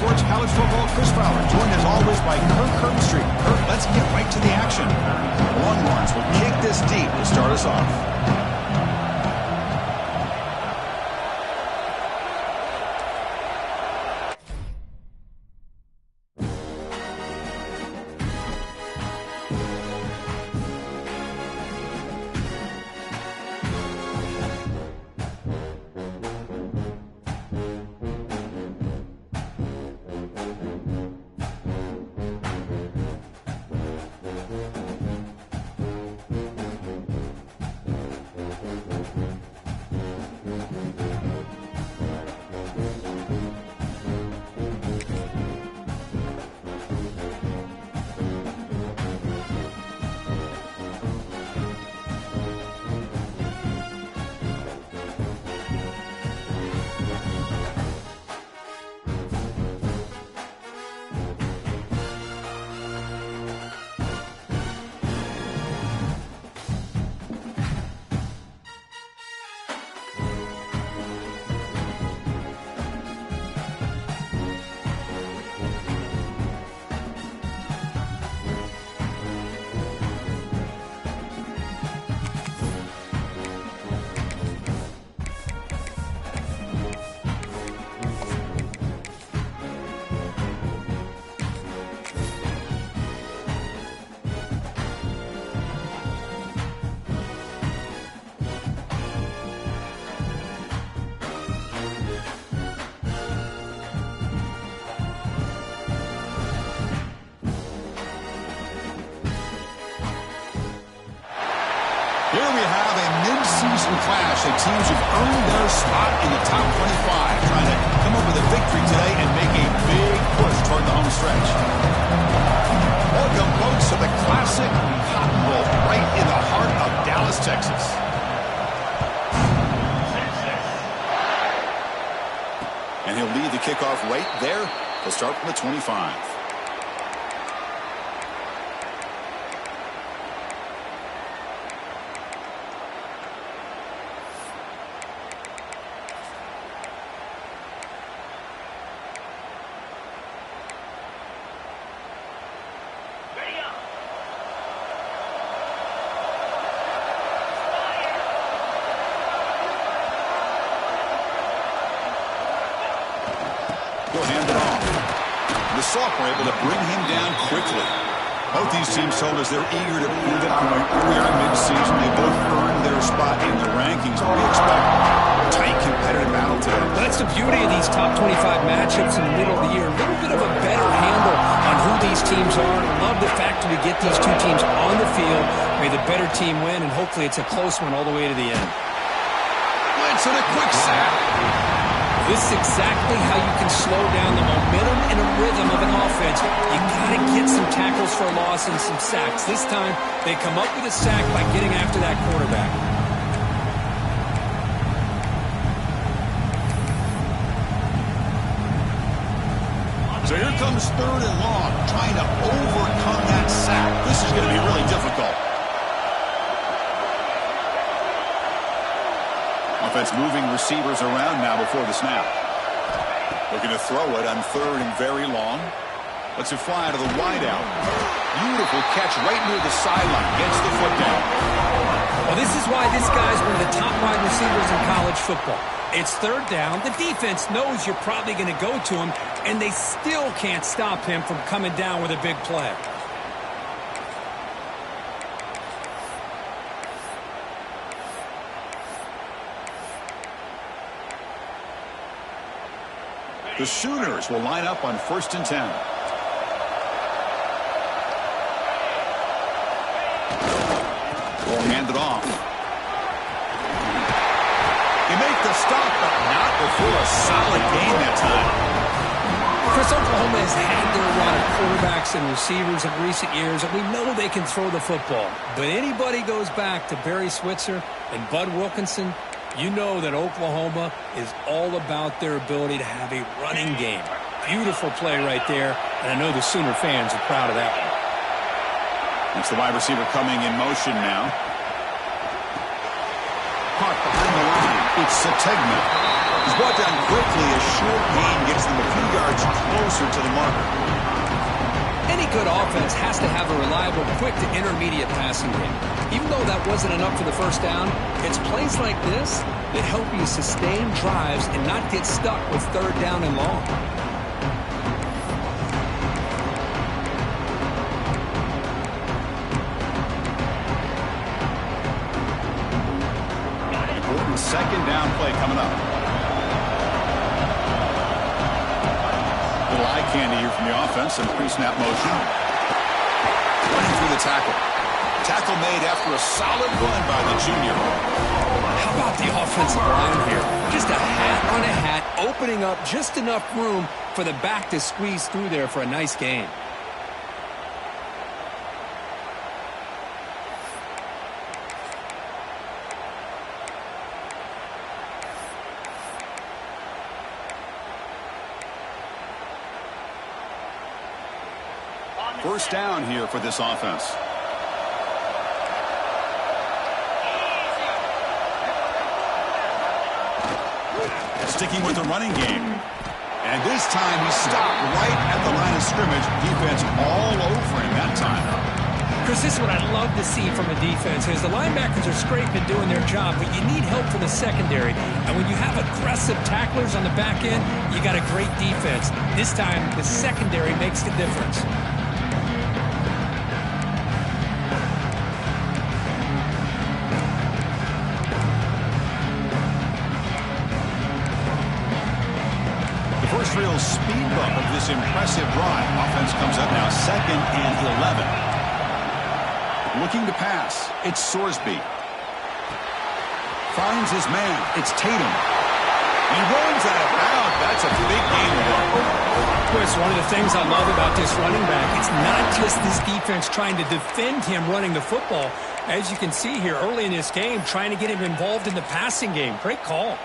Sports College Football, Chris Fowler, joined as always by Kirk Street. Kirk, let's get right to the action. Longhorns will kick this deep to start us off. Here we have a mid-season clash of teams who've earned their spot in the top 25, trying to come up with a victory today and make a big push toward the home stretch. Welcome, folks, to the classic Cotton Bowl, right in the heart of Dallas, Texas. And he'll lead the kickoff right there. He'll start from the 25. He'll hand it off. The sophomore able to bring him down quickly. Both these teams told us they're eager to prove a point earlier in mid-season. They both earned their spot in the rankings. We expect a tight, competitive battle today. Well, that's the beauty of these top 25 matchups in the middle of the year. A little bit of a better handle on who these teams are. I love the fact that we get these two teams on the field. May the better team win, and hopefully it's a close one all the way to the end. Blitz and a quick sack. This is exactly how you can slow down the momentum and a rhythm of an offense. You got to get some tackles for a loss and some sacks. This time, they come up with a sack by getting after that quarterback. So here comes 3rd and long, trying to overcome that sack. This is going to be really difficult. Offense moving receivers around now before the snap. Looking to throw it on 3rd and very long. Lets it fly out of the wideout. Beautiful catch right near the sideline. Gets the foot down. Well, this is why this guy's one of the top wide receivers in college football. It's 3rd down. The defense knows you're probably going to go to him, and they still can't stop him from coming down with a big play. The Sooners will line up on 1st and 10. Will hand it off. He make the stop, but not before a solid game that time. Chris, Oklahoma has had their run of quarterbacks and receivers in recent years, and we know they can throw the football. But anybody goes back to Barry Switzer and Bud Wilkinson, you know that Oklahoma is all about their ability to have a running game. Beautiful play right there, and I know the Sooner fans are proud of that one. It's the wide receiver coming in motion now. Caught behind the line. It's Sategna. He's brought down quickly a short gain gets them a few yards closer to the marker. Any good offense has to have a reliable, quick to intermediate passing game. Even though that wasn't enough for the first down, it's plays like this that help you sustain drives and not get stuck with third down and long. Important second down play coming up. Little eye candy here from the offense and pre-snap motion. Running through the tackle. Tackle made after a solid run by the junior. How about the offensive line here? Just a hat on a hat, opening up just enough room for the back to squeeze through there for a nice gain. First down here for this offense. Sticking with the running game. And this time he stopped right at the line of scrimmage. Defense all over him that time. Chris, this is what I love to see from a defense is the linebackers are scraping and doing their job, but you need help from the secondary. And when you have aggressive tacklers on the back end, you got a great defense. This time, the secondary makes the difference. First real speed bump of this impressive drive. Offense comes up now 2nd and 11. Looking to pass. It's Sorsby. Finds his man. It's Tatum. He runs out of bounds. That's a big gain there. Chris, one of the things I love about this running back, it's not just this defense trying to defend him running the football. As you can see here early in this game, trying to get him involved in the passing game. Great call.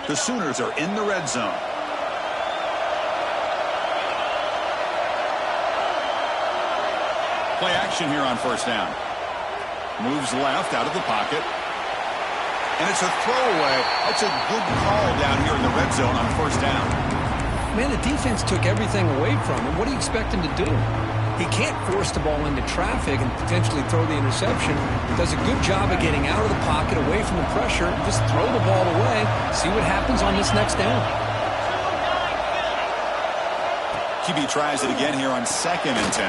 The Sooners are in the red zone. Play action here on first down. Moves left out of the pocket. And it's a throwaway. That's a good call down here in the red zone on first down. Man, the defense took everything away from him. What do you expect him to do? He can't force the ball into traffic and potentially throw the interception. Does a good job of getting out of the pocket, away from the pressure, and just throw the ball away. See what happens on this next down. QB tries it again here on 2nd and 10.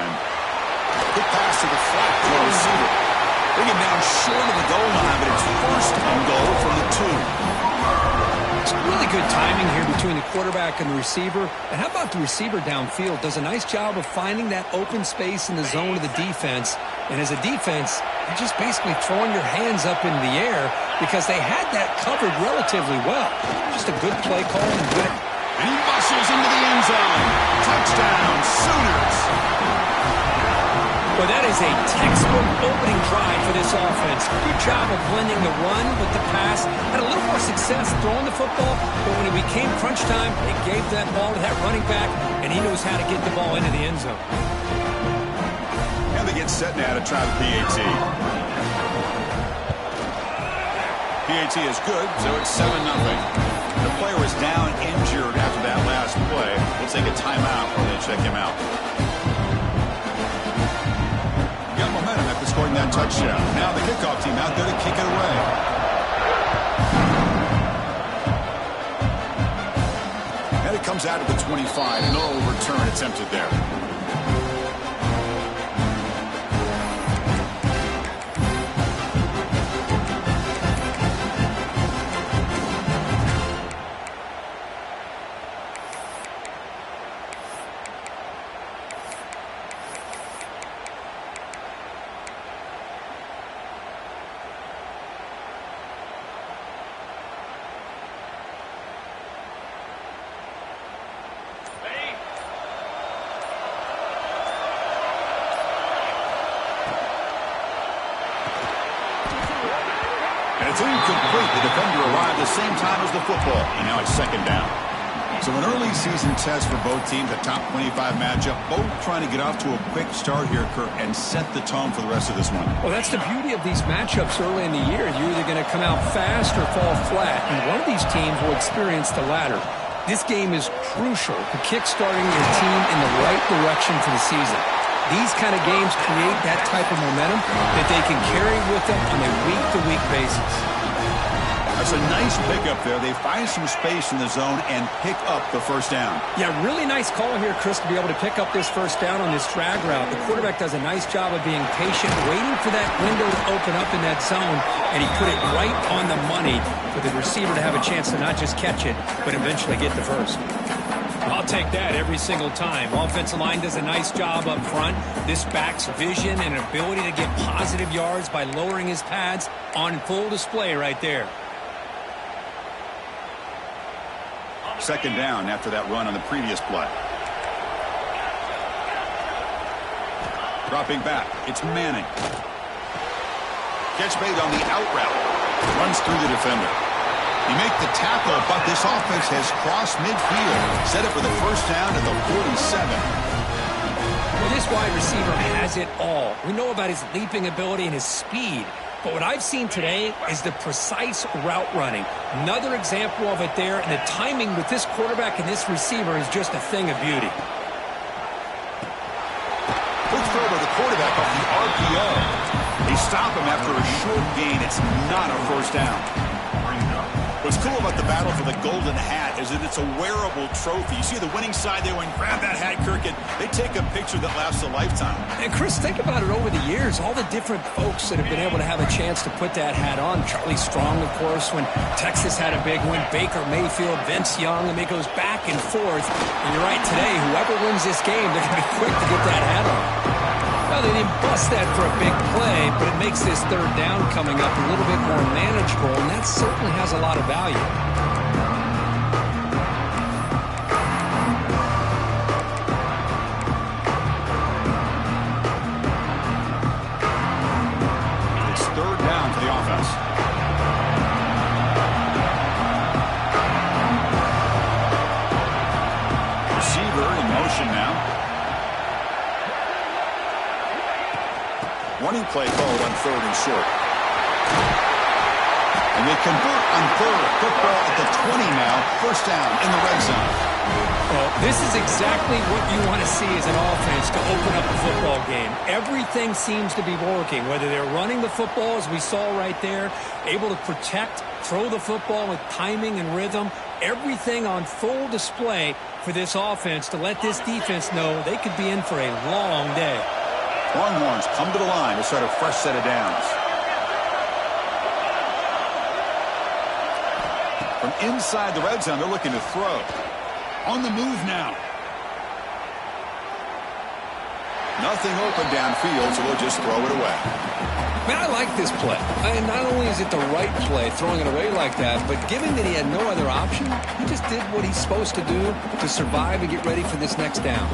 Quick pass to the flat to the receiver. Bring him down short of the goal line, but it's 1st and goal from the 2. It's really good timing here between the quarterback and the receiver. And how about the receiver downfield? Does a nice job of finding that open space in the zone of the defense. And as a defense, you're just basically throwing your hands up in the air because they had that covered relatively well. Just a good play call and good. And he muscles into the end zone. Touchdown, Sooners. Well, that is a textbook opening drive for this offense. Good job of blending the run with the pass. Had a little more success throwing the football, but when it became crunch time, they gave that ball to that running back, and he knows how to get the ball into the end zone. And they get set now to try the PAT. PAT is good, so it's 7-0. The player is down injured after that last play. We'll take a timeout while they check him out. Got momentum after scoring that touchdown. Now the kickoff team out there to kick it away. And it comes out of the 25. No return attempted there. It's incomplete. The defender arrived the same time as the football. And now it's 2nd down. So an early season test for both teams, a top 25 matchup, both trying to get off to a quick start here, Kirk, and set the tone for the rest of this one. Well, that's the beauty of these matchups early in the year. You're either going to come out fast or fall flat, and one of these teams will experience the latter. This game is crucial to kickstarting your team in the right direction for the season. These kind of games create that type of momentum that they can carry with them on a week-to-week basis. That's a nice pickup there. They find some space in the zone and pick up the first down. Yeah, really nice call here, Chris, to be able to pick up this first down on this drag route. The quarterback does a nice job of being patient, waiting for that window to open up in that zone, and he put it right on the money for the receiver to have a chance to not just catch it, but eventually get the first. I'll take that every single time. Offensive line does a nice job up front. This back's vision and ability to get positive yards by lowering his pads on full display right there. Second down after that run on the previous play. Dropping back, it's Manning. Catch made on the out route. Runs through the defender. He makes the tackle, but this offense has crossed midfield. Set it for the first down at the 47. Well, this wide receiver has it all. We know about his leaping ability and his speed. But what I've seen today is the precise route running. Another example of it there, and the timing with this quarterback and this receiver is just a thing of beauty. Quick throw by the quarterback off the RPO. They stop him after a short gain. It's not a first down. What's cool about the battle for the golden hat is that it's a wearable trophy. You see the winning side there when grab that hat, Kirk, and they take a picture that lasts a lifetime. And Chris, think about it over the years, all the different folks that have been able to have a chance to put that hat on. Charlie Strong, of course, when Texas had a big win. Baker Mayfield, Vince Young, and it goes back and forth. And you're right, today, whoever wins this game, they're going to be quick to get that hat on. Well, they didn't bust that for a big play, but it makes this third down coming up a little bit more manageable, and that certainly has a lot of value. It's third down for the offense. Receiver in motion now. Running play called on third and short. And they convert on third. Football at the 20 now. First down in the red zone. Well, this is exactly what you want to see as an offense to open up a football game. Everything seems to be working, whether they're running the football, as we saw right there, able to protect, throw the football with timing and rhythm, everything on full display for this offense to let this defense know they could be in for a long day. Longhorns come to the line to start a fresh set of downs. From inside the red zone, they're looking to throw. On the move now. Nothing open downfield, so they'll just throw it away. Man, I like this play. And not only is it the right play, throwing it away like that, but given that he had no other option, he just did what he's supposed to do to survive and get ready for this next down.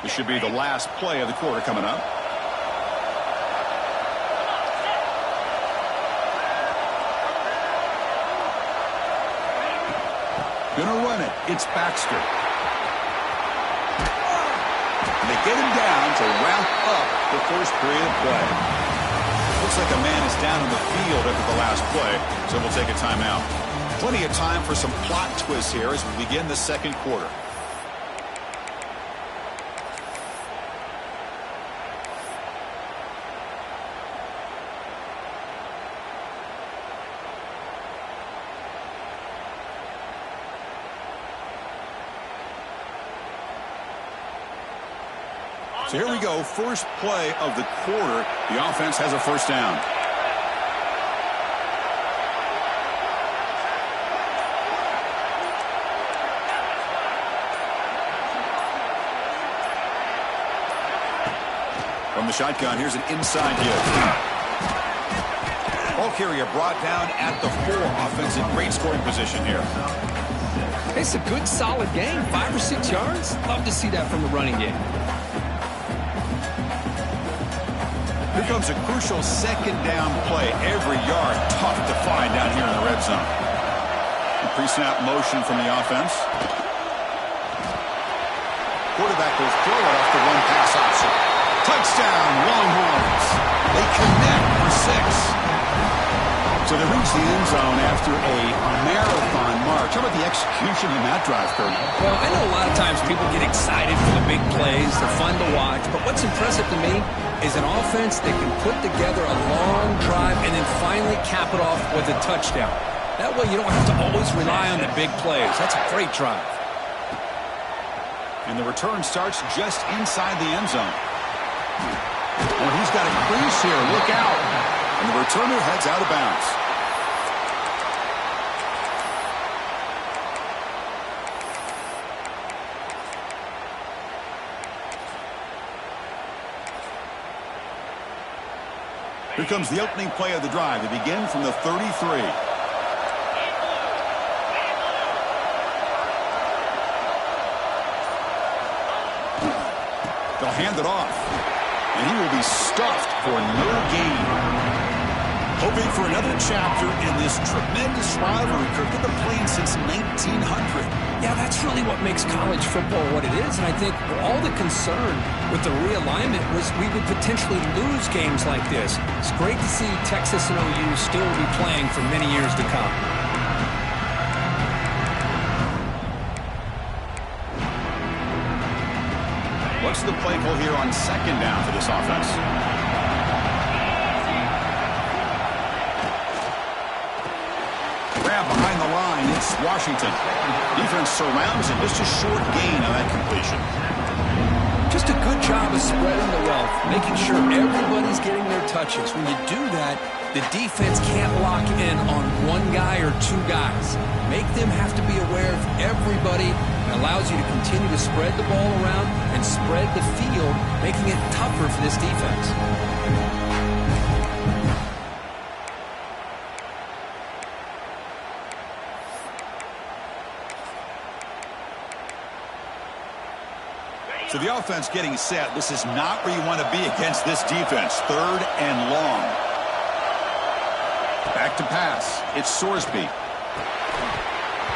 This should be the last play of the quarter coming up. Gonna run it. It's Baxter. And they get him down to wrap up the first period of play. Looks like a man is down in the field after the last play, so we'll take a timeout. Plenty of time for some plot twists here as we begin the second quarter. So here we go, first play of the quarter. The offense has a first down. From the shotgun, here's an inside give. Ball carrier brought down at the 4. Offense in great scoring position here. It's a good, solid game. 5 or 6 yards. Love to see that from the running game. Here comes a crucial second down play. Every yard tough to find down here in the red zone. Pre-snap motion from the offense. Quarterback will throw it off the one-pass option. Touchdown, Longhorns. They connect for 6. So they reach the end zone after a marathon march. How about the execution in that drive, Kurt? Well, I know a lot of times people get excited for the big plays. They're fun to watch. But what's impressive to me is an offense that can put together a long drive and then finally cap it off with a touchdown. That way you don't have to always rely on the big plays. That's a great drive. And the return starts just inside the end zone. Oh, he's got a crease here. Look out. And the returner heads out of bounds. Here comes the opening play of the drive. They begin from the 33. They'll hand it off. And he will be stuffed for no gain. Hoping for another chapter in this tremendous rivalry. Kirk, they've been playing since 1900. Yeah, that's really what makes college football what it is. And I think all the concern with the realignment was we would potentially lose games like this. It's great to see Texas and OU still be playing for many years to come. What's the play call here on second down for this offense? Grab behind the line. It's Washington. Defense surrounds him. Just a short gain on that completion. Just a good job of spreading the wealth, making sure everybody's getting their touches. When you do that, the defense can't lock in on one guy or two guys. Make them have to be aware of everybody. It allows you to continue to spread the ball around and spread the field, making it tougher for this defense. So the offense getting set. This is not where you want to be against this defense. 3rd and long. Back to pass. It's Sorsby.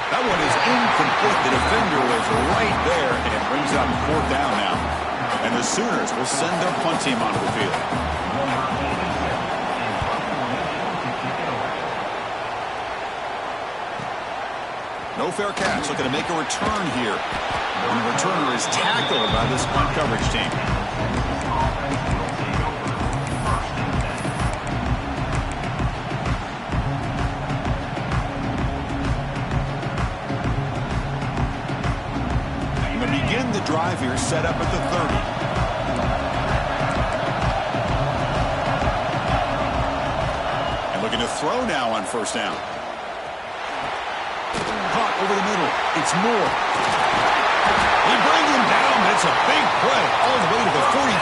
That one is incomplete. The defender was right there, and it brings up 4th down now. And the Sooners will send their punt team onto the field. No fair catch. Looking to make a return here. And the returner is tackled by this punt coverage team. And to begin the drive here, set up at the 30. And looking to throw now on 1st down. Caught over the middle. It's Moore. They bring him down. That's a big play all the way to the 43.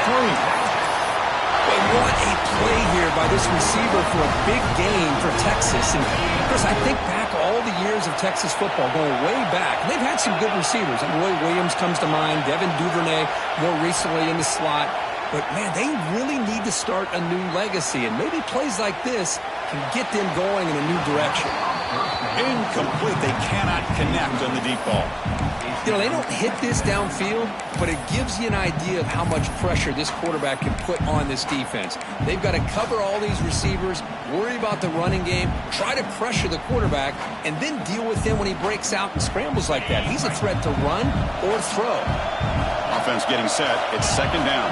But what a play here by this receiver for a big gain for Texas. And, Chris, I think back all the years of Texas football, going way back. They've had some good receivers. And Roy Williams comes to mind, Devin Duvernay more recently in the slot. But, man, they really need to start a new legacy. And maybe plays like this can get them going in a new direction. Incomplete. They cannot connect on the deep ball. You know, they don't hit this downfield, but it gives you an idea of how much pressure this quarterback can put on this defense. They've got to cover all these receivers, worry about the running game, try to pressure the quarterback, and then deal with him when he breaks out and scrambles like that. He's a threat to run or throw. Offense getting set. It's 2nd down.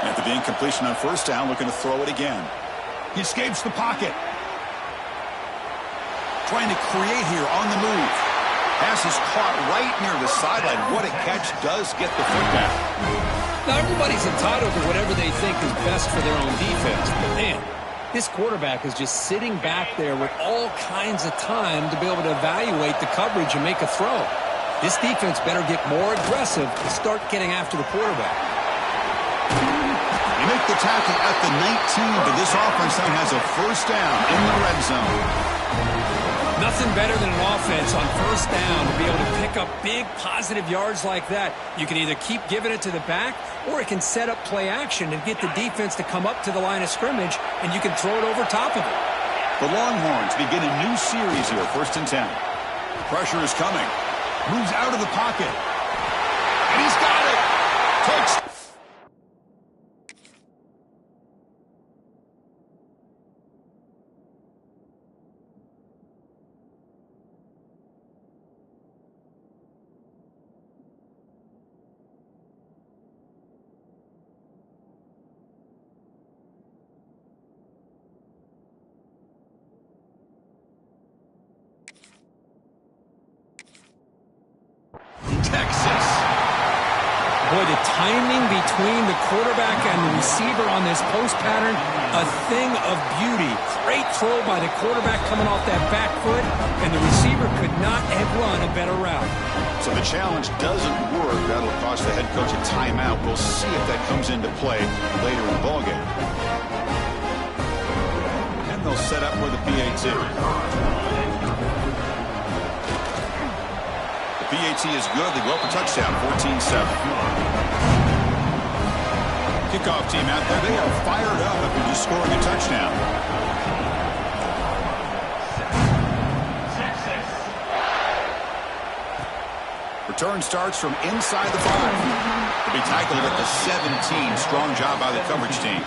After the incompletion on 1st down, looking to throw it again. He escapes the pocket. Trying to create here on the move. Pass is caught right near the sideline. What a catch. Does get the foot down. Now, everybody's entitled to whatever they think is best for their own defense. But, man, this quarterback is just sitting back there with all kinds of time to be able to evaluate the coverage and make a throw. This defense better get more aggressive and start getting after the quarterback. They make the tackle at the 19, but this offense now has a 1st down in the red zone. Nothing better than an offense on first down to be able to pick up big positive yards like that. You can either keep giving it to the back, or it can set up play action and get the defense to come up to the line of scrimmage, and you can throw it over top of it. The Longhorns begin a new series here, 1st and 10. Pressure is coming. Moves out of the pocket. And he's got it. Touchdown. Texas. Boy, the timing between the quarterback and the receiver on this post pattern, a thing of beauty. Great throw by the quarterback coming off that back foot, and the receiver could not have run a better route. So the challenge doesn't work. That'll cost the head coach a timeout. We'll see if that comes into play later in the ballgame. And they'll set up for the PAT. PAT is good. They go up a touchdown, 14-7. Kickoff team out there. They are fired up after just scoring a touchdown. Return starts from inside the 5. To be tackled at the 17. Strong job by the coverage team.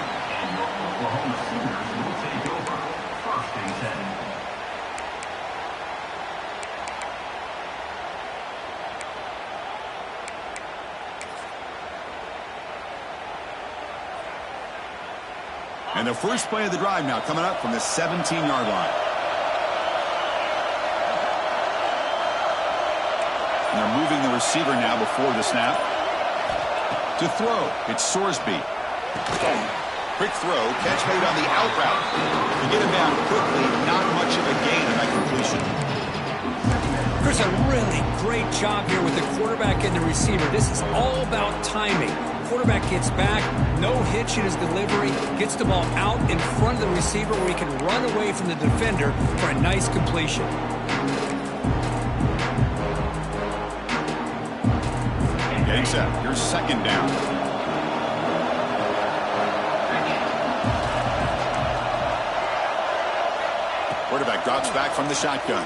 And the first play of the drive now coming up from the 17-yard line. And they're moving the receiver now before the snap. To throw, it's Sorsby. Quick throw, catch made on the out route. To get him down quickly, not much of a gain on that completion. Chris, a really great job here with the quarterback and the receiver. This is all about timing. Quarterback gets back, no hitch in his delivery, gets the ball out in front of the receiver where he can run away from the defender for a nice completion. Getting set. Here's 2nd down. Quarterback drops back from the shotgun.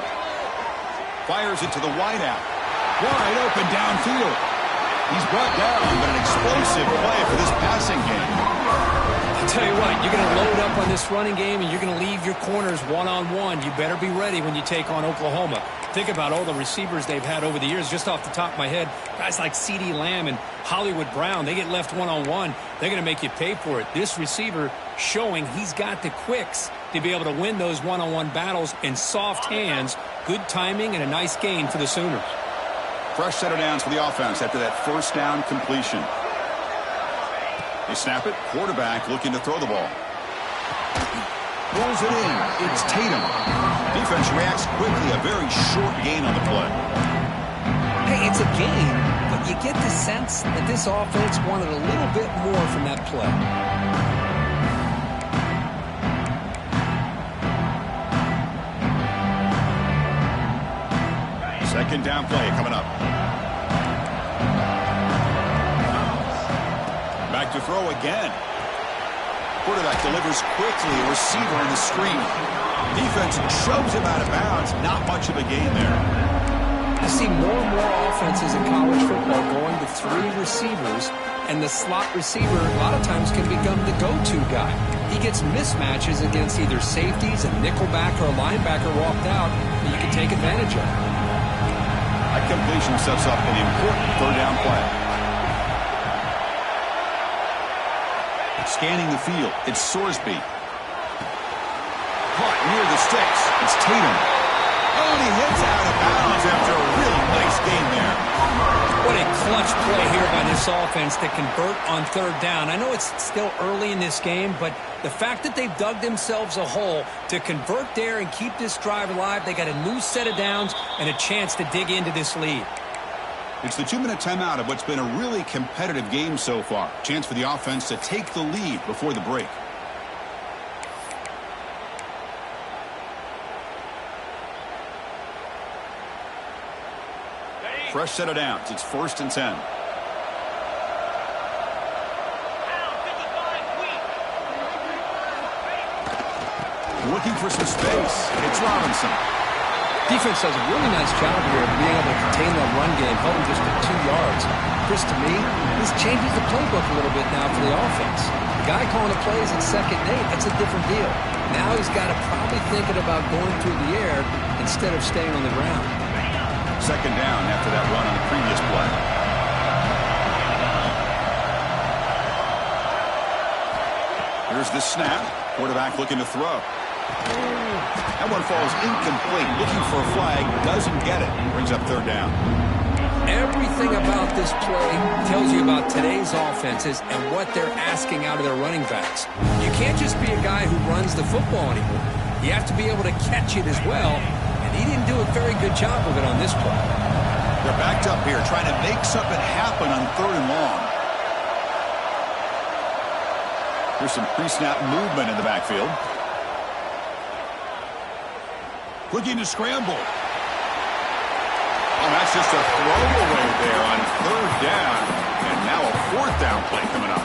Fires it to the wideout. Wide open downfield. He's brought down, but an explosive play for this passing game. I'll tell you what, you're going to load up on this running game, and you're going to leave your corners one-on-one. You better be ready when you take on Oklahoma. Think about all the receivers they've had over the years. Just off the top of my head, guys like CeeDee Lamb and Hollywood Brown, they get left one-on-one. They're going to make you pay for it. This receiver showing he's got the quicks to be able to win those one-on-one battles in soft hands. Good timing and a nice gain for the Sooners. Fresh set of downs for the offense after that first down completion. They snap it. Quarterback looking to throw the ball. Rolls it in. It's Tatum. Defense reacts quickly. A very short gain on the play. Hey, it's a gain, but you get the sense that this offense wanted a little bit more from that play. 2nd down play coming up. Back to throw again. Quarterback delivers quickly. A receiver on the screen. Defense shoves him out of bounds. Not much of a gain there. I see more and more offenses in college football going to 3 receivers, and the slot receiver a lot of times can become the go-to guy. He gets mismatches against either safeties, a nickelback, or a linebacker walked out that you can take advantage of. That completion sets up an important 3rd down play. Scanning the field, it's Sorsby. Caught near the sticks, it's Tatum. Oh, and he hits out of bounds after a really nice game there. What a clutch play here by this offense to convert on 3rd down. I know it's still early in this game, but the fact that they've dug themselves a hole to convert there and keep this drive alive, they got a new set of downs and a chance to dig into this lead. It's the 2-minute timeout of what's been a really competitive game so far. Chance for the offense to take the lead before the break. fresh set of downs. It's 1st and 10. Looking for some space. It's Robinson. Defense does a really nice job here of being able to contain that run game, held him just at 2 yards. Chris, to me, this changes the playbook a little bit now for the offense. The guy calling the plays at 2nd and 8, that's a different deal. Now he's got to probably thinking about going through the air instead of staying on the ground. 2nd down after that run on the previous play. Here's the snap. Quarterback looking to throw. That one falls incomplete. Looking for a flag. Doesn't get it. Brings up 3rd down. Everything about this play tells you about today's offenses and what they're asking out of their running backs. You can't just be a guy who runs the football anymore. You have to be able to catch it as well, and he didn't do a very good job of it on this play. They're backed up here trying to make something happen on 3rd and long. Here's some pre-snap movement in the backfield. Looking to scramble. Oh, that's just a throwaway there on 3rd down. And now a 4th down play coming up.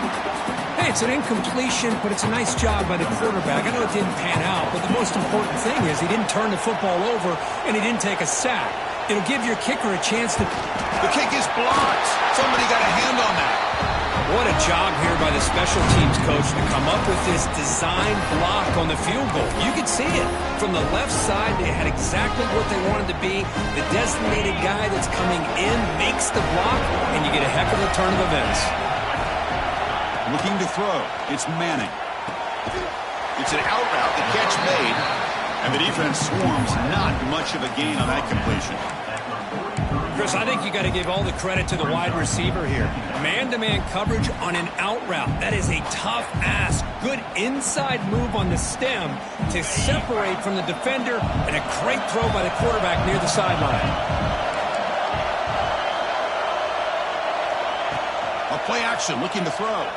Hey, it's an incompletion, but it's a nice job by the quarterback. I know it didn't pan out, but the most important thing is he didn't turn the football over and he didn't take a sack. It'll give your kicker a chance to... The kick is blocked. Somebody got a hand on that. What a job here by the special teams coach to come up with this design block on the field goal. You could see it. From the left side, they had exactly what they wanted to be. The designated guy that's coming in makes the block, and you get a heck of a turn of events. Looking to throw. It's Manning. It's an out route. The catch made. And the defense swarms. Not much of a gain on that completion. Chris, I think you got to give all the credit to the wide receiver here. Man-to-man coverage on an out route. That is a tough ask. Good inside move on the stem to separate from the defender, and a great throw by the quarterback near the sideline. A play action, looking to throw.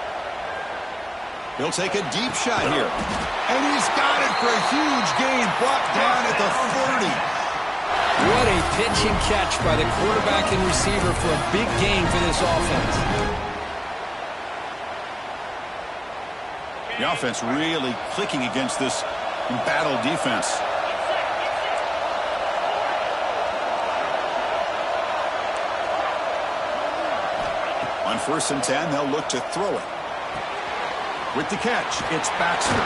He'll take a deep shot here. And he's got it for a huge gain, brought down at the 30. What a pitch and catch by the quarterback and receiver for a big gain for this offense. The offense really clicking against this embattled defense. On 1st and 10, they'll look to throw it. With the catch, it's Baxter.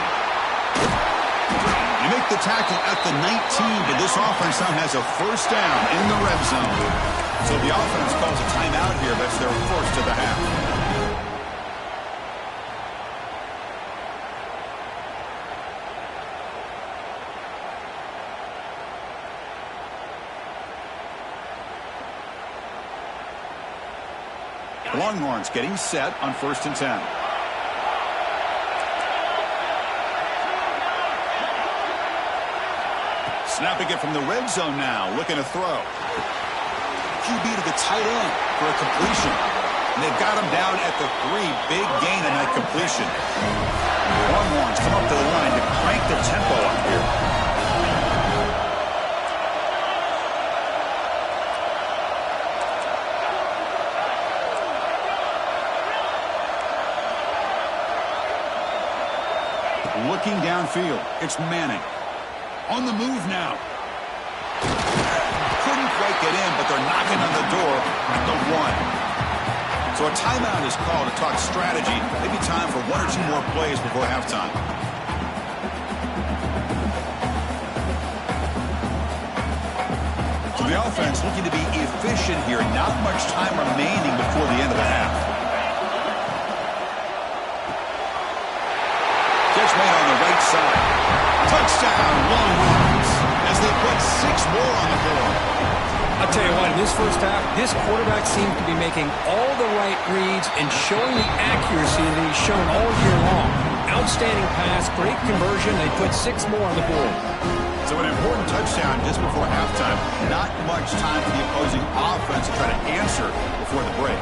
You make the tackle at the 19, but this offense now has a 1st down in the red zone. So the offense calls a timeout here. That's their 1st of the half. The Longhorns getting set on 1st and 10. Snapping it from the red zone now, looking to throw. QB to the tight end for a completion. And they've got him down at the 3. Big gain in that completion. Longhorns come up to the line to crank the tempo up here. Looking downfield, it's Manning. On the move now. Couldn't quite get in, but they're knocking on the door at the 1. So a timeout is called to talk strategy. Maybe time for 1 or 2 more plays before halftime. So the offense looking to be efficient here. Not much time remaining before the end of the half. Catch made on the right side. Touchdown, Longhorns, as they put 6 more on the board. I'll tell you what, in this first half, this quarterback seems to be making all the right reads and showing the accuracy that he's shown all year long. Outstanding pass, great conversion. They put 6 more on the board. So an important touchdown just before halftime. Not much time for the opposing offense to try to answer before the break.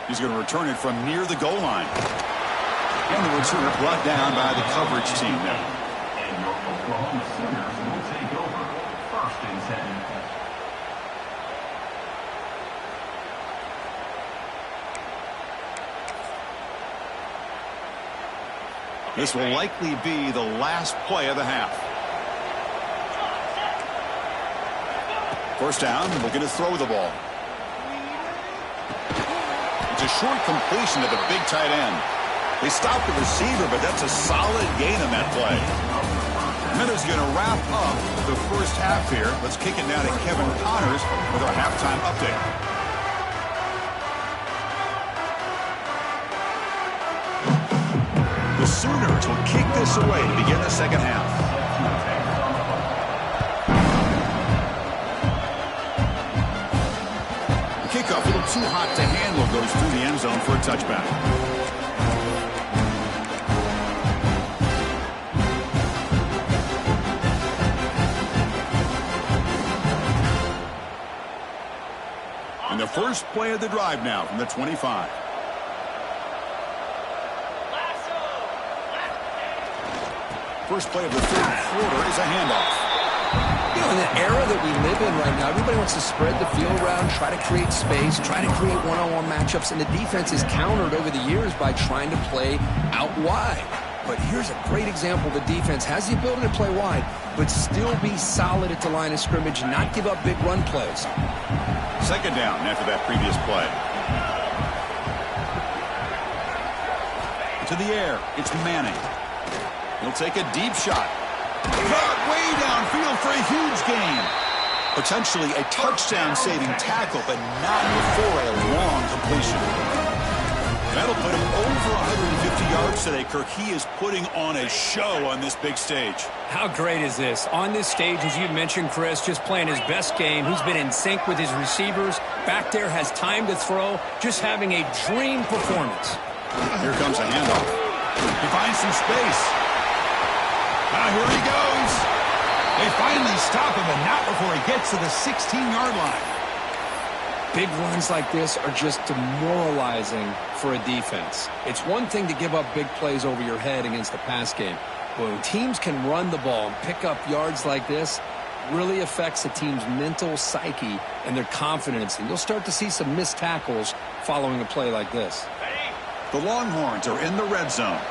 He's going to return it from near the goal line. And the returner brought down by the coverage team there. Sooners will take over 1st and 10. This will likely be the last play of the half. First down, looking to throw the ball. It's a short completion to the big tight end. They stopped the receiver, but that's a solid gain on that play. Minutes going to wrap up the first half here. Let's kick it now to Kevin Connors with our halftime update. The Sooners will kick this away to begin the second half. The kickoff, a little too hot to handle, goes through the end zone for a touchback. And the first play of the drive now from the 25. First play of the third quarter is a handoff. You know, in the era that we live in right now, everybody wants to spread the field around, try to create space, try to create one-on-one matchups, and the defense is countered over the years by trying to play out wide. But here's a great example. The defense has the ability to play wide, but still be solid at the line of scrimmage and not give up big run plays. Second down after that previous play. To the air, it's Manning. He'll take a deep shot. Caught way downfield for a huge gain. Potentially a touchdown-saving tackle, but not before a long completion. That'll put him over 150 yards today, Kirk. He is putting on a show on this big stage. How great is this? On this stage, as you mentioned, Chris, just playing his best game. He's been in sync with his receivers. Back there, has time to throw. Just having a dream performance. Here comes a handoff. He finds some space. Now here he goes. They finally stop him, but not before he gets to the 16-yard line. Big runs like this are just demoralizing for a defense. It's one thing to give up big plays over your head against the pass game. But when teams can run the ball and pick up yards like this, really affects a team's mental psyche and their confidence. And you'll start to see some missed tackles following a play like this. The Longhorns are in the red zone.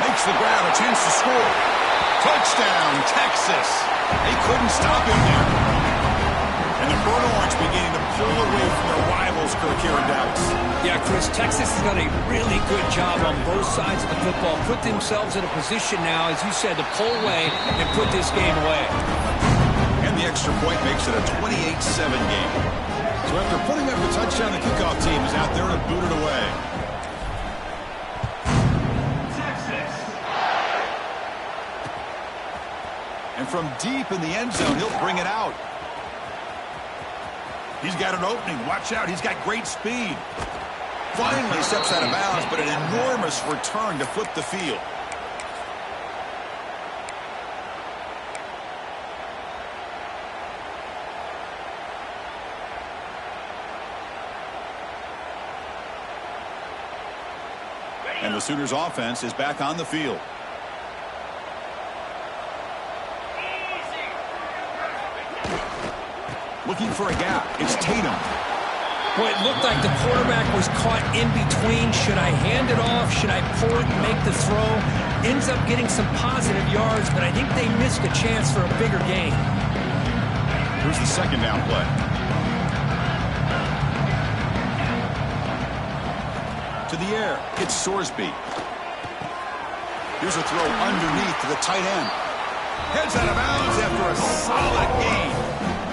Makes the grab, a chance to score. Touchdown, Texas. They couldn't stop him there. And the Burnt Orange beginning to pull away from their rivals, Kirk, here in Dallas. Yeah, Chris, Texas has done a really good job on both sides of the football. Put themselves in a position now, as you said, to pull away and put this game away. And the extra point makes it a 28-7 game. So after putting up the touchdown, the kickoff team is out there to boot it away. And from deep in the end zone, he'll bring it out. He's got an opening. Watch out. He's got great speed. Finally steps out of bounds, but an enormous return to flip the field. And the Sooners offense is back on the field. Looking for a gap. It's Tatum. Boy, it looked like the quarterback was caught in between. Should I hand it off? Should I pull it and make the throw? Ends up getting some positive yards, but I think they missed a chance for a bigger gain. Here's the second down play. To the air. It's Sorsby. Here's a throw underneath to the tight end. Heads out of bounds after a solid gain.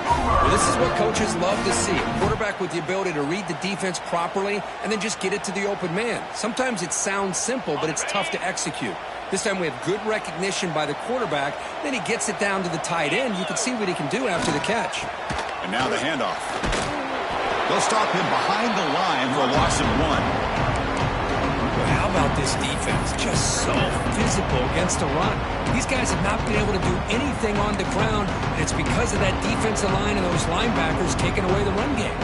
Well, this is what coaches love to see. A quarterback with the ability to read the defense properly and then just get it to the open man. Sometimes it sounds simple, but it's tough to execute. This time we have good recognition by the quarterback. Then he gets it down to the tight end. You can see what he can do after the catch. And now the handoff. They'll stop him behind the line for a loss of 1. How about this defense? Just so physical against the run. These guys have not been able to do anything on the ground, and it's because of that defensive line and those linebackers taking away the run game.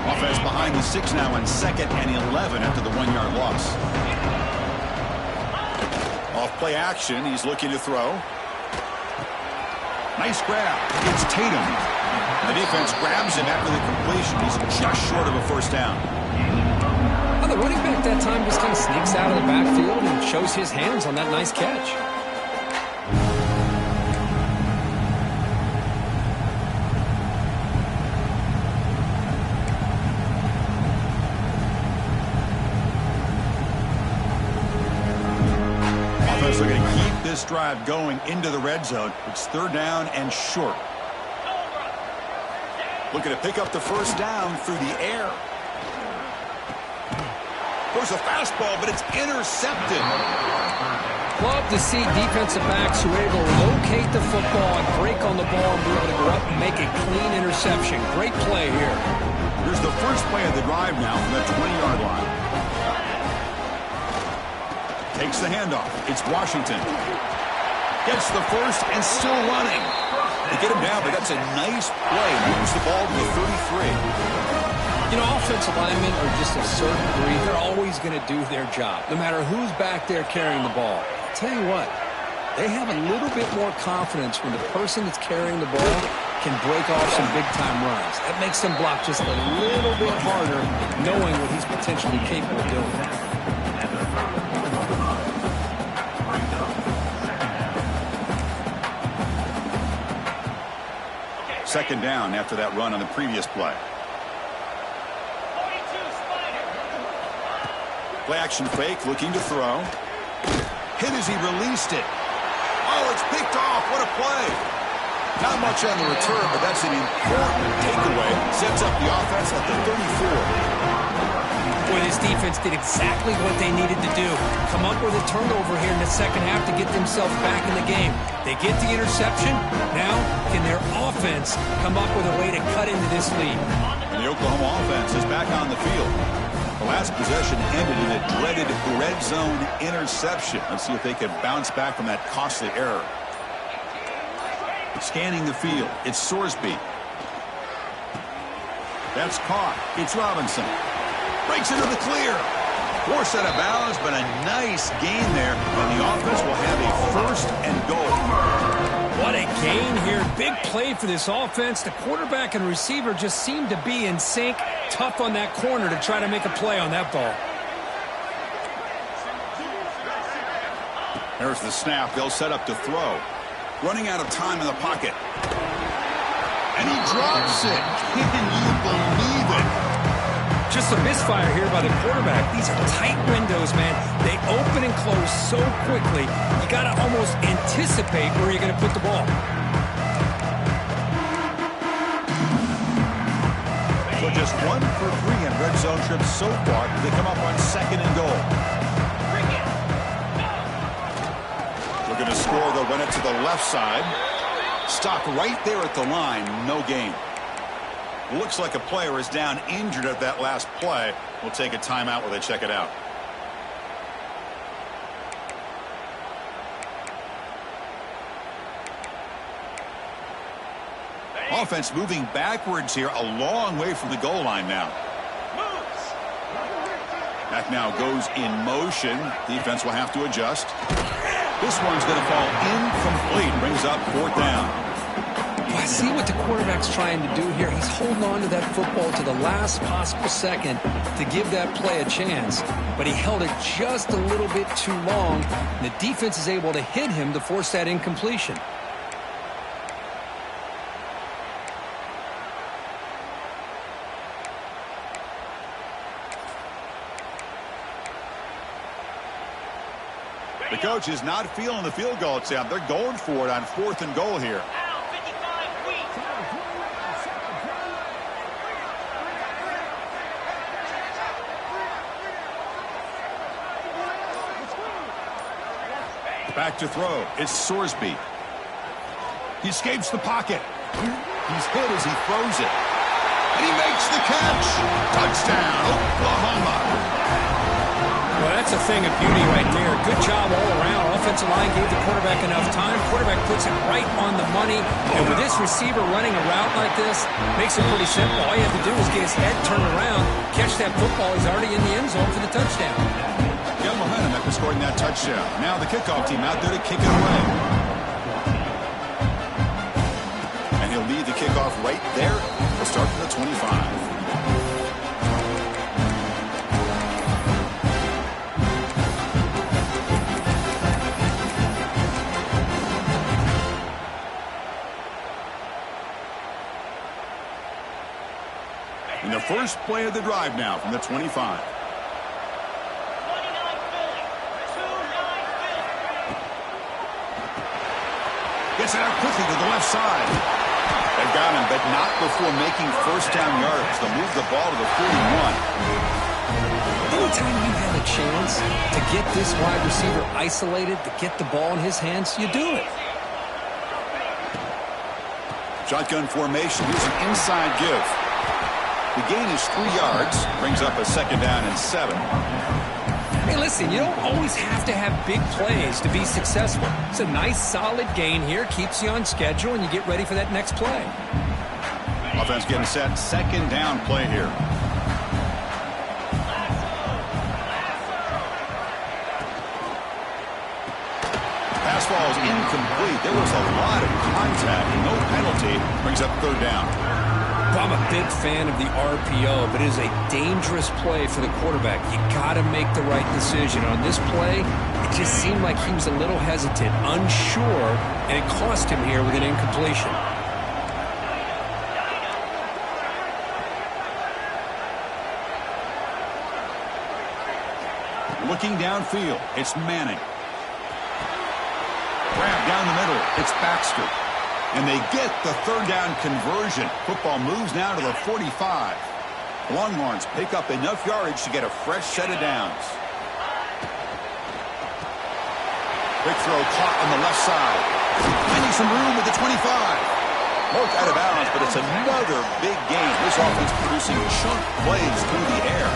Offense behind the 6 now on 2nd and 11 after the 1-yard loss. Off play action, he's looking to throw. Nice grab. It's Tatum. The defense grabs him after the completion. He's just short of a first down. Well, the running back that time just kind of sneaks out of the backfield and shows his hands on that nice catch. Offense looking to keep this drive going into the red zone. It's 3rd down and short. Looking to pick up the first down through the air. There's a fastball, but it's intercepted. Love to see defensive backs who are able to locate the football and break on the ball and be able to go up and make a clean interception. Great play here. Here's the first play of the drive now from the 20-yard line. Takes the handoff. It's Washington. Gets the first and still running. They get him down, but that's a nice play. Moves the ball to the 33. You know, offensive linemen are just a certain breed. They're always going to do their job, no matter who's back there carrying the ball. I'll tell you what, they have a little bit more confidence when the person that's carrying the ball can break off some big-time runs. That makes them block just a little bit harder, knowing what he's potentially capable of doing. 2nd down after that run on the previous play. Play action fake, looking to throw. Hit as he released it. Oh, it's picked off. What a play. Not much on the return, but that's an important takeaway. Sets up the offense at the 34. Boy, this defense did exactly what they needed to do. Come up with a turnover here in the second half to get themselves back in the game. They get the interception. Now, can their offense come up with a way to cut into this lead? And the Oklahoma offense is back on the field. The last possession ended in a dreaded red zone interception. Let's see if they can bounce back from that costly error. Scanning the field, it's Sorsby. That's caught. It's Robinson. Breaks into the clear. Forced out of bounds, but a nice gain there. And the offense will have a 1st and goal. What a gain here. Big play for this offense. The quarterback and receiver just seem to be in sync. Tough on that corner to try to make a play on that ball. There's the snap. They'll set up to throw. Running out of time in the pocket. And he drops it. Can you believe it? Just a misfire here by the quarterback. These are tight windows, man. They open and close so quickly. You got to almost anticipate where you're going to put the ball. So just 1 for 3 in red zone trips so far. They come up on 2nd and goal. Looking to score. They'll run it to the left side. Stop right there at the line. No gain. Looks like a player is down injured at that last play. We'll take a timeout while they check it out. Offense moving backwards here, a long way from the goal line now. Back now goes in motion. Defense will have to adjust. This one's going to fall incomplete. Brings up 4th down. I see what the quarterback's trying to do here. He's holding on to that football to the last possible second to give that play a chance. But he held it just a little bit too long. And the defense is able to hit him to force that incompletion. The coach is not feeling the field goal attempt. They're going for it on 4th and goal here. Back to throw. It's Sorsby. He escapes the pocket. He's hit as he throws it. And he makes the catch. Touchdown, Oklahoma. Well, that's a thing of beauty right there. Good job all around. Offensive line gave the quarterback enough time. Quarterback puts it right on the money. And with this receiver running a route like this, makes it pretty simple. All you have to do is get his head turned around, catch that football. He's already in the end zone for the touchdown. Got momentum after scoring that touchdown. Now the kickoff team out there to kick it away. And he'll lead the kickoff right there. We'll start from the 25. In the first play of the drive now from the 25. Gets it out quickly to the left side. They've got him, but not before making first down yards. They'll move the ball to the 41. Anytime you have a chance to get this wide receiver isolated, to get the ball in his hands, you do it. Shotgun formation. Here's an inside give. The gain is 3 yards. Brings up a second down and 7. Hey, listen, you don't always have to have big plays to be successful. It's a nice, solid gain here. Keeps you on schedule, and you get ready for that next play. Offense getting set. Second down play here. Pass ball is incomplete. There was a lot of contact. No penalty. Brings up third down. I'm a big fan of the RPO, but it is a dangerous play for the quarterback. You got to make the right decision. On this play, it just seemed like he was a little hesitant, unsure, and it cost him here with an incompletion. Looking downfield, it's Manning. Grab down the middle, it's Baxter. And they get the third down conversion. Football moves now to the 45. Longhorns pick up enough yardage to get a fresh set of downs. Quick throw caught on the left side. Finding some room at the 25. Mark out of bounds, but it's another big game. This offense producing chunk plays through the air.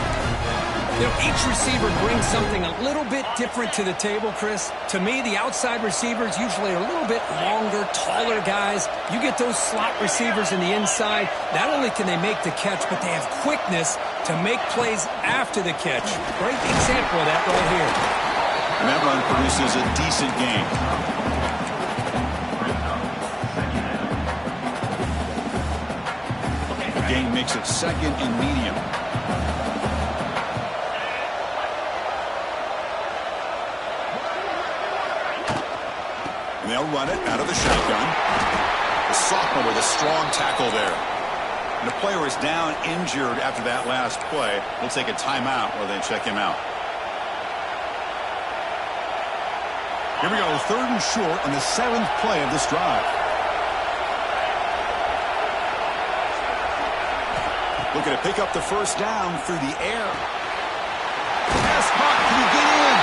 You know, each receiver brings something a little bit different to the table, Chris. To me, the outside receivers usually are a little bit longer, taller guys. You get those slot receivers in the inside, not only can they make the catch, but they have quickness to make plays after the catch. Great example of that right here. And that run produces a decent gain. The gain makes it second and medium. They'll run it out of the shotgun. The sophomore with a strong tackle there. And the player is down injured after that last play. We'll take a timeout while they check him out. Here we go, third and short on the 7th play of this drive. Looking to pick up the first down through the air. Pass caught, can he get in?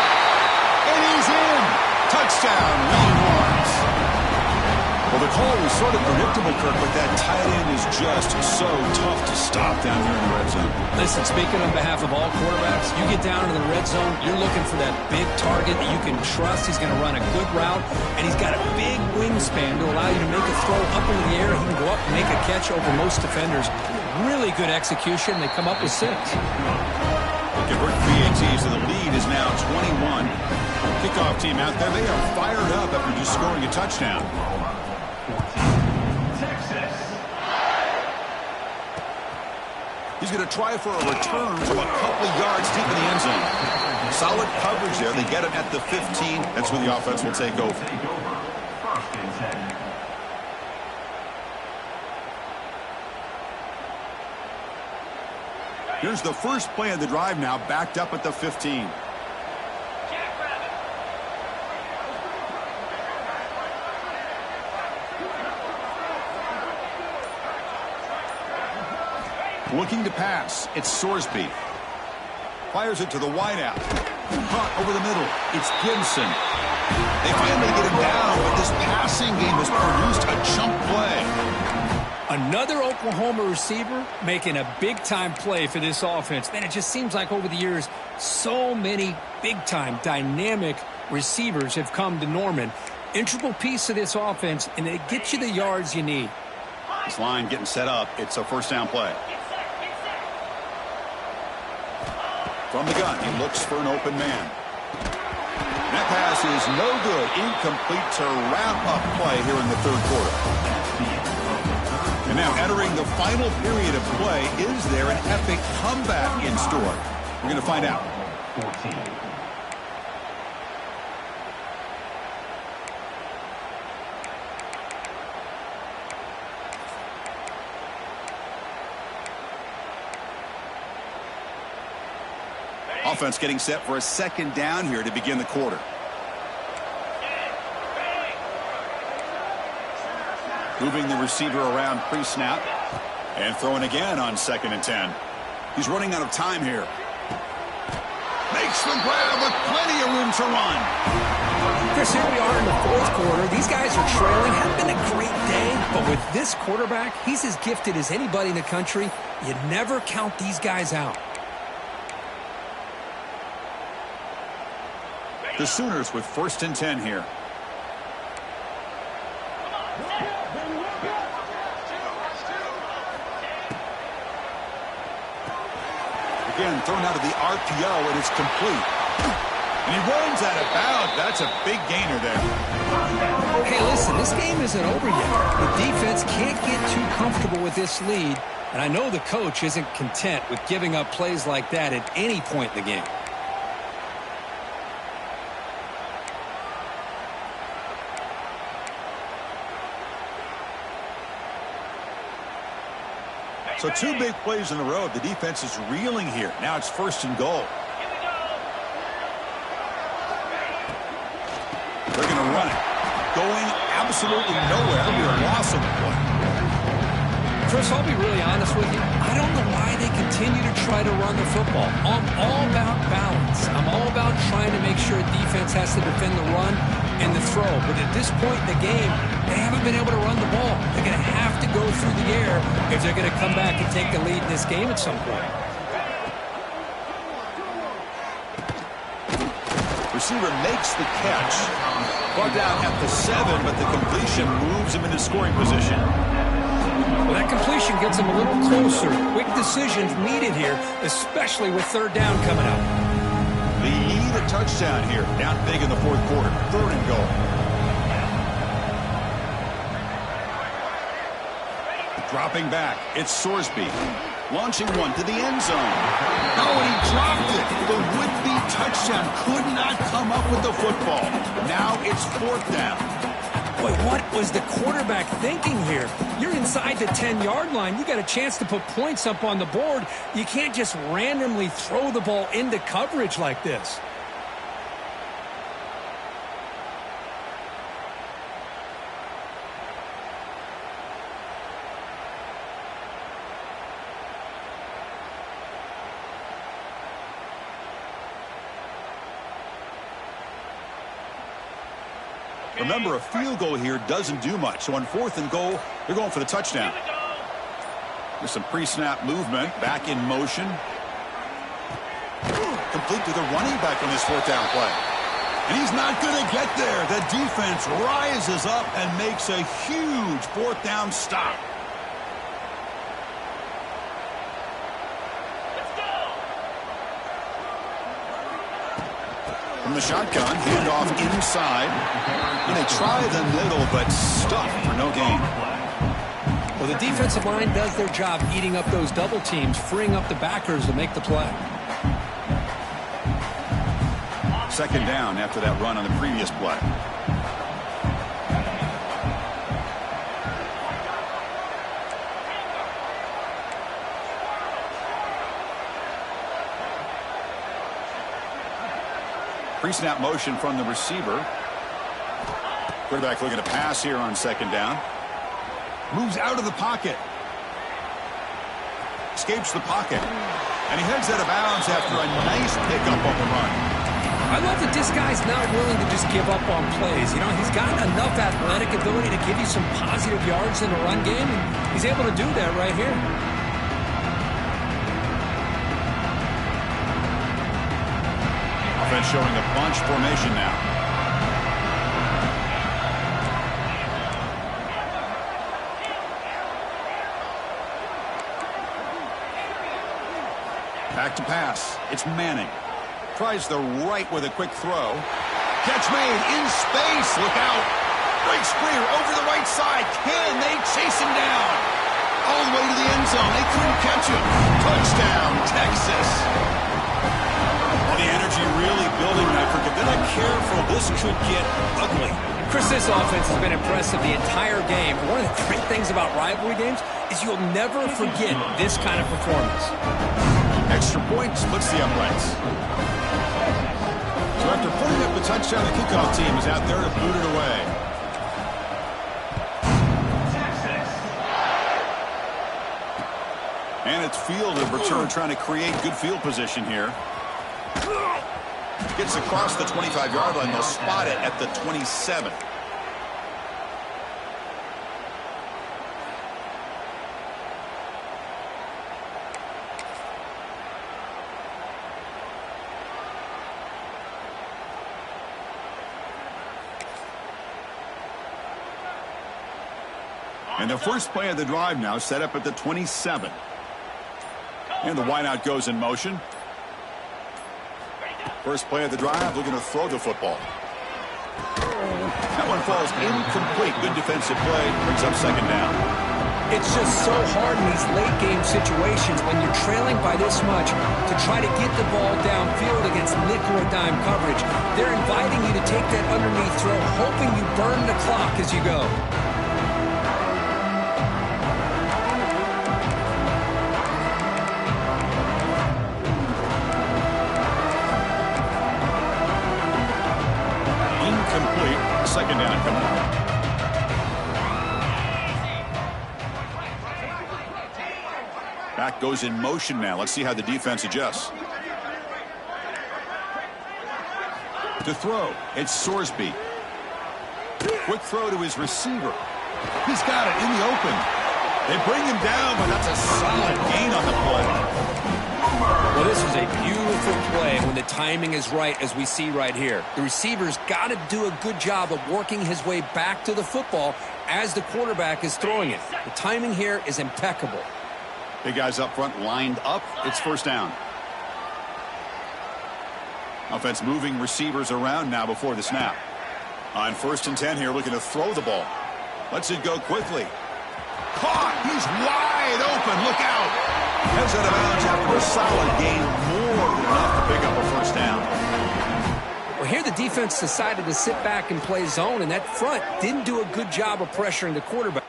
And he's in! Touchdown, Longhorns. Well, the call was sort of predictable, Kirk, but that tight end is just so tough to stop down here in the red zone. Listen, speaking on behalf of all quarterbacks, you get down into the red zone, you're looking for that big target that you can trust. He's going to run a good route, and he's got a big wingspan to allow you to make a throw up into the air. He can go up and make a catch over most defenders. Really good execution. They come up with 6. Convert PATs, so the lead is now 21. Kickoff team out there. They are fired up after just scoring a touchdown. He's going to try for a return from a couple of yards deep in the end zone. Solid coverage there. They get him at the 15. That's where the offense will take over. First and 10. Here's the first play of the drive now, backed up at the 15. Looking to pass. It's Sorsby. Fires it to the wideout. Caught over the middle. It's Gibson. They finally get him down, but this passing game has produced a chunk play. Another Oklahoma receiver making a big-time play for this offense. Man, it just seems like over the years, so many big-time, dynamic receivers have come to Norman. Integral piece of this offense, and it gets you the yards you need. This line getting set up. It's a first down play. From the gun, he looks for an open man. That pass is no good. Incomplete to wrap up play here in the third quarter. And now entering the final period of play, is there an epic comeback in store? We're going to find out. 14. Offense getting set for a second down here to begin the quarter. Moving the receiver around pre-snap. And throwing again on 2nd and 10. He's running out of time here. Makes the grab with plenty of room to run. Chris, here we are in the fourth quarter. These guys are trailing. Hasn't been a great day, but with this quarterback, he's as gifted as anybody in the country. You never count these guys out. The Sooners with 1st and 10 here. Again, thrown out of the RPO, and it's complete. And he runs out of bounds. That's a big gainer there. Hey, listen, this game isn't over yet. The defense can't get too comfortable with this lead, and I know the coach isn't content with giving up plays like that at any point in the game. So 2 big plays in a row. The defense is reeling here. Now it's 1st and goal. They're going to run it. Going absolutely nowhere. It'll be a loss of the play. Chris, I'll be really honest with you. I don't know why they continue to try to run the football. I'm all about balance. I'm all about trying to make sure defense has to defend the run and the throw. But at this point in the game, they haven't been able to run the ball. They're going to have to go through the air if they're going to come back and take the lead in this game at some point. Receiver makes the catch. Brought down at the 7, but the completion moves him into scoring position. Well, that completion gets him a little closer. Quick decisions needed here, especially with 3rd down coming up. They need a touchdown here. Down big in the 4th quarter. 3rd and goal. Dropping back. It's Sorsby. Launching one to the end zone. Oh, and he dropped it. The would-be touchdown could not come up with the football. Now it's 4th down. Boy, what was the quarterback thinking here? You're inside the 10-yard line. You got a chance to put points up on the board. You can't just randomly throw the ball into coverage like this. Remember, a field goal here doesn't do much. So on 4th and goal, they're going for the touchdown. There's some pre-snap movement. Back in motion. Complete to the running back on this 4th down play. And he's not going to get there. The defense rises up and makes a huge 4th down stop. From the shotgun, handoff inside. And they try the middle, but stuffed for no gain. Well, the defensive line does their job eating up those double teams, freeing up the backers to make the play. 2nd down after that run on the previous play. Pre-snap motion from the receiver. Quarterback looking to pass here on 2nd down. Moves out of the pocket. Escapes the pocket. And he heads out of bounds after a nice pickup on the run. I love that this guy's not willing to just give up on plays. You know, he's got enough athletic ability to give you some positive yards in the run game, and he's able to do that right here. Offense showing a bunch formation now. Back to pass. It's Manning. Tries the right with a quick throw. Catch made in space. Look out. Breaks free over the right side. Can they chase him down? All the way to the end zone. They couldn't catch him. Touchdown, Texas. Well, the energy really building tonight. If they're not careful, this could get ugly. Chris, this offense has been impressive the entire game. One of the great things about rivalry games is you'll never forget this kind of performance. Extra point splits the uprights. So after putting up the touchdown, the kickoff team is out there to boot it away. And it's field of return trying to create good field position here. Gets across the 25-yard line. They'll spot it at the 27. And the first play of the drive now set up at the 27. And the wideout goes in motion. First play of the drive, looking to throw the football. That one falls incomplete. Good defensive play. Brings up second down. It's just so hard in these late-game situations when you're trailing by this much to try to get the ball downfield against nickel or dime coverage. They're inviting you to take that underneath throw, hoping you burn the clock as you go. Second down coming up. Back goes in motion now. Let's see how the defense adjusts. To throw, it's Sorsby. Quick throw to his receiver. He's got it in the open. They bring him down, but that's a solid gain on the play. Well, this is a beautiful play when the timing is right, as we see right here. The receiver's got to do a good job of working his way back to the football as the quarterback is throwing it. The timing here is impeccable. Big guys up front lined up. It's first down. Offense moving receivers around now before the snap. On 1st and 10 here, looking to throw the ball. Lets it go quickly. Caught. He's wide open. Look out. Heads out of bounds after a solid gain, more than enough to pick up a first down. Well, here the defense decided to sit back and play zone, and that front didn't do a good job of pressuring the quarterback.